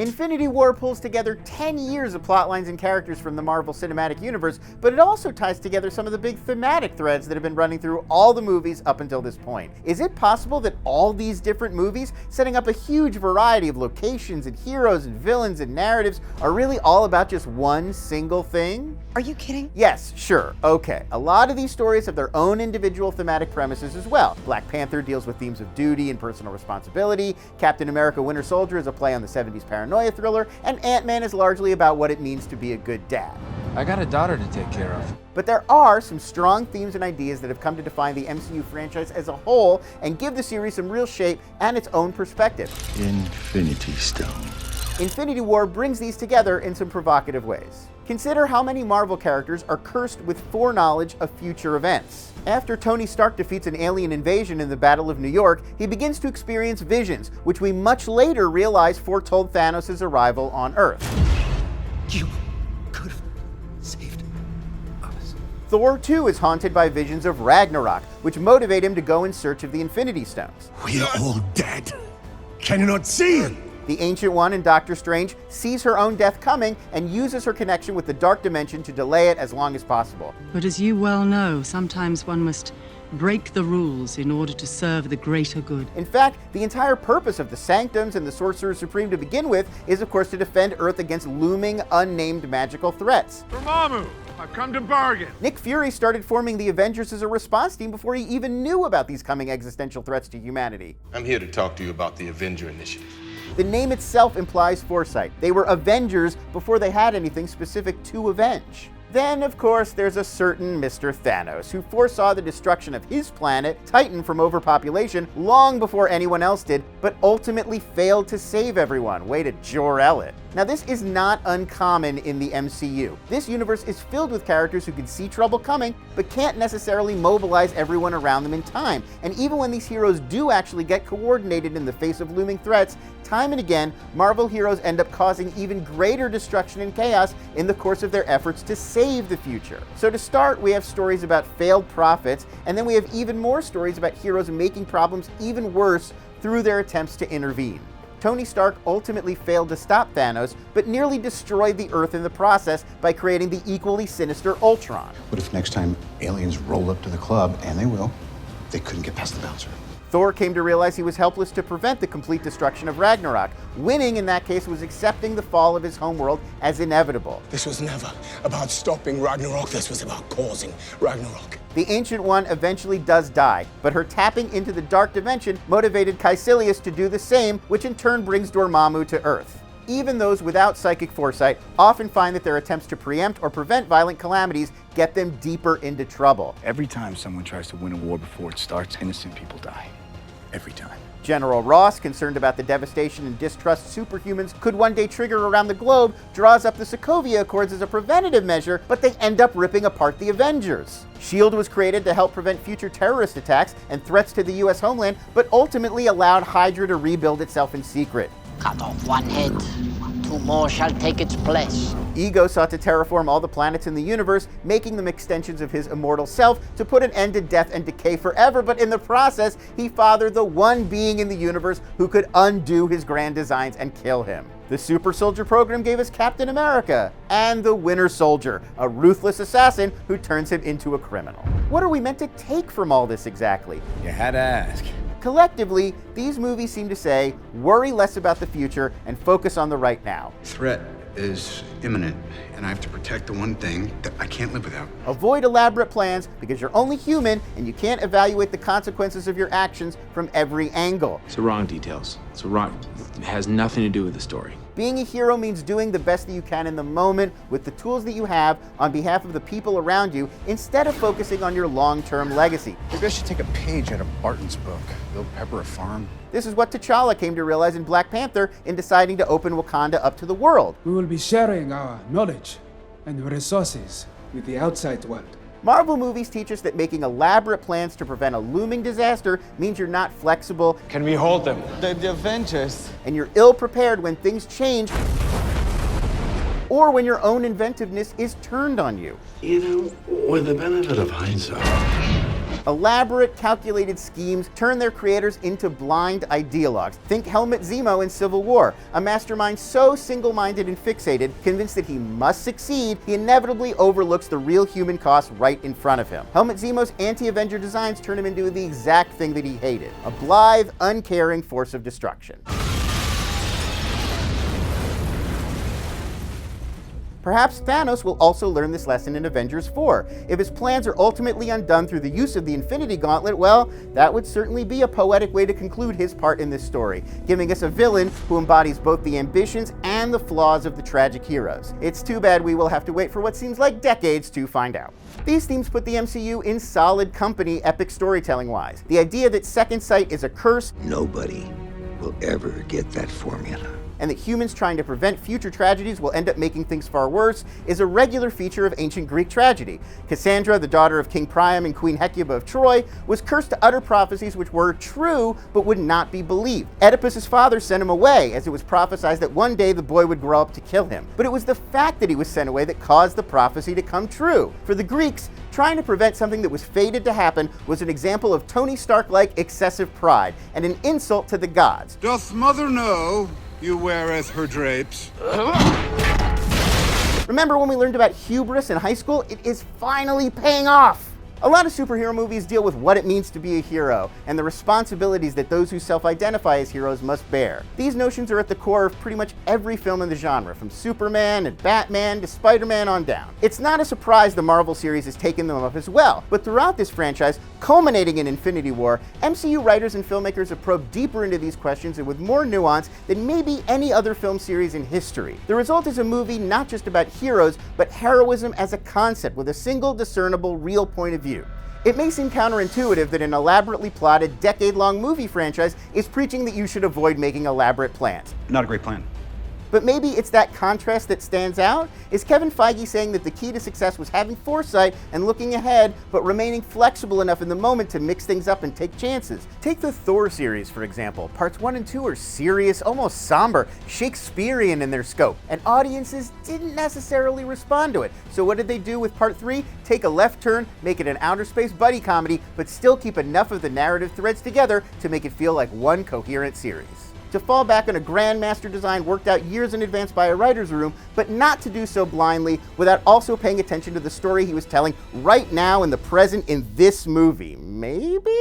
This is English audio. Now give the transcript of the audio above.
Infinity War pulls together 10 years of plotlines and characters from the Marvel Cinematic Universe, but it also ties together some of the big thematic threads that have been running through all the movies up until this point. Is it possible that all these different movies, setting up a huge variety of locations and heroes and villains and narratives, are really all about just one single thing? Are you kidding? Yes, sure, okay. A lot of these stories have their own individual thematic premises as well. Black Panther deals with themes of duty and personal responsibility, Captain America Winter Soldier is a play on the 70s paranoia thriller, and Ant-Man is largely about what it means to be a good dad. I got a daughter to take care of. But there are some strong themes and ideas that have come to define the MCU franchise as a whole and give the series some real shape and its own perspective. Infinity Stone. Infinity War brings these together in some provocative ways. Consider how many Marvel characters are cursed with foreknowledge of future events. After Tony Stark defeats an alien invasion in the Battle of New York, he begins to experience visions, which we much later realize foretold Thanos' arrival on Earth. You could have saved us. Thor, too, is haunted by visions of Ragnarok, which motivate him to go in search of the Infinity Stones. We are all dead. Can you not see it? The Ancient One in Doctor Strange sees her own death coming and uses her connection with the Dark Dimension to delay it as long as possible. But as you well know, sometimes one must break the rules in order to serve the greater good. In fact, the entire purpose of the Sanctums and the Sorcerer Supreme to begin with is, of course, to defend Earth against looming, unnamed magical threats. Dormammu, I've come to bargain. Nick Fury started forming the Avengers as a response team before he even knew about these coming existential threats to humanity. I'm here to talk to you about the Avenger Initiative. The name itself implies foresight. They were Avengers before they had anything specific to avenge. Then, of course, there's a certain Mr. Thanos, who foresaw the destruction of his planet, Titan, from overpopulation long before anyone else did, but ultimately failed to save everyone. Way to Jor-El it. Now, this is not uncommon in the MCU. This universe is filled with characters who can see trouble coming, but can't necessarily mobilize everyone around them in time. And even when these heroes do actually get coordinated in the face of looming threats, time and again, Marvel heroes end up causing even greater destruction and chaos in the course of their efforts to save the future. So to start, we have stories about failed prophets, and then we have even more stories about heroes making problems even worse through their attempts to intervene. Tony Stark ultimately failed to stop Thanos, but nearly destroyed the Earth in the process by creating the equally sinister Ultron. What if next time aliens roll up to the club, and they will, they couldn't get past the bouncer? Thor came to realize he was helpless to prevent the complete destruction of Ragnarok. Winning in that case was accepting the fall of his homeworld as inevitable. This was never about stopping Ragnarok. This was about causing Ragnarok. The Ancient One eventually does die, but her tapping into the Dark Dimension motivated Caecilius to do the same, which in turn brings Dormammu to Earth. Even those without psychic foresight often find that their attempts to preempt or prevent violent calamities get them deeper into trouble. Every time someone tries to win a war before it starts, innocent people die. Every time. General Ross, concerned about the devastation and distrust superhumans could one day trigger around the globe, draws up the Sokovia Accords as a preventative measure, but they end up ripping apart the Avengers. S.H.I.E.L.D. was created to help prevent future terrorist attacks and threats to the US homeland, but ultimately allowed Hydra to rebuild itself in secret. Cut off one head, two more shall take its place. Ego sought to terraform all the planets in the universe, making them extensions of his immortal self to put an end to death and decay forever, but in the process, he fathered the one being in the universe who could undo his grand designs and kill him. The Super Soldier program gave us Captain America, and the Winter Soldier, a ruthless assassin who turns him into a criminal. What are we meant to take from all this exactly? You had to ask. Collectively, these movies seem to say, worry less about the future and focus on the right now. Threat is imminent, and I have to protect the one thing that I can't live without. Avoid elaborate plans because you're only human and you can't evaluate the consequences of your actions from every angle. It's the wrong details. It has nothing to do with the story. Being a hero means doing the best that you can in the moment with the tools that you have on behalf of the people around you instead of focusing on your long-term legacy. Maybe I should take a page out of Barton's book, Build Pepper a Farm. This is what T'Challa came to realize in Black Panther in deciding to open Wakanda up to the world. We will be sharing our knowledge and resources with the outside world. Marvel movies teach us that making elaborate plans to prevent a looming disaster means you're not flexible. Can we hold them? The Avengers. And you're ill-prepared when things change or when your own inventiveness is turned on you. You know, with the benefit of hindsight, Elaborate, calculated schemes turn their creators into blind ideologues. Think Helmut Zemo in Civil War, a mastermind so single-minded and fixated, convinced that he must succeed, he inevitably overlooks the real human cost right in front of him. Helmut Zemo's anti-Avenger designs turn him into the exact thing that he hated, a blithe, uncaring force of destruction. Perhaps Thanos will also learn this lesson in Avengers 4. If his plans are ultimately undone through the use of the Infinity Gauntlet, well, that would certainly be a poetic way to conclude his part in this story, giving us a villain who embodies both the ambitions and the flaws of the tragic heroes. It's too bad we will have to wait for what seems like decades to find out. These themes put the MCU in solid company, epic storytelling-wise. The idea that Second Sight is a curse, nobody will ever get that formula, and that humans trying to prevent future tragedies will end up making things far worse, is a regular feature of ancient Greek tragedy. Cassandra, the daughter of King Priam and Queen Hecuba of Troy, was cursed to utter prophecies which were true but would not be believed. Oedipus's father sent him away, as it was prophesied that one day the boy would grow up to kill him. But it was the fact that he was sent away that caused the prophecy to come true. For the Greeks, trying to prevent something that was fated to happen was an example of Tony Stark-like excessive pride, and an insult to the gods. Doth mother know you weareth her drapes? Remember when we learned about hubris in high school? It is finally paying off! A lot of superhero movies deal with what it means to be a hero, and the responsibilities that those who self-identify as heroes must bear. These notions are at the core of pretty much every film in the genre, from Superman and Batman to Spider-Man on down. It's not a surprise the Marvel series has taken them up as well, but throughout this franchise, culminating in Infinity War, MCU writers and filmmakers have probed deeper into these questions and with more nuance than maybe any other film series in history. The result is a movie not just about heroes, but heroism as a concept with a single discernible, real point of view. It may seem counterintuitive that an elaborately plotted, decade-long movie franchise is preaching that you should avoid making elaborate plans. Not a great plan. But maybe it's that contrast that stands out? Is Kevin Feige saying that the key to success was having foresight and looking ahead, but remaining flexible enough in the moment to mix things up and take chances? Take the Thor series, for example. Parts 1 and 2 are serious, almost somber, Shakespearean in their scope, and audiences didn't necessarily respond to it. So what did they do with Part 3? Take a left turn, make it an outer space buddy comedy, but still keep enough of the narrative threads together to make it feel like one coherent series. To fall back on a grandmaster design worked out years in advance by a writer's room, but not to do so blindly without also paying attention to the story he was telling right now in the present in this movie. Maybe?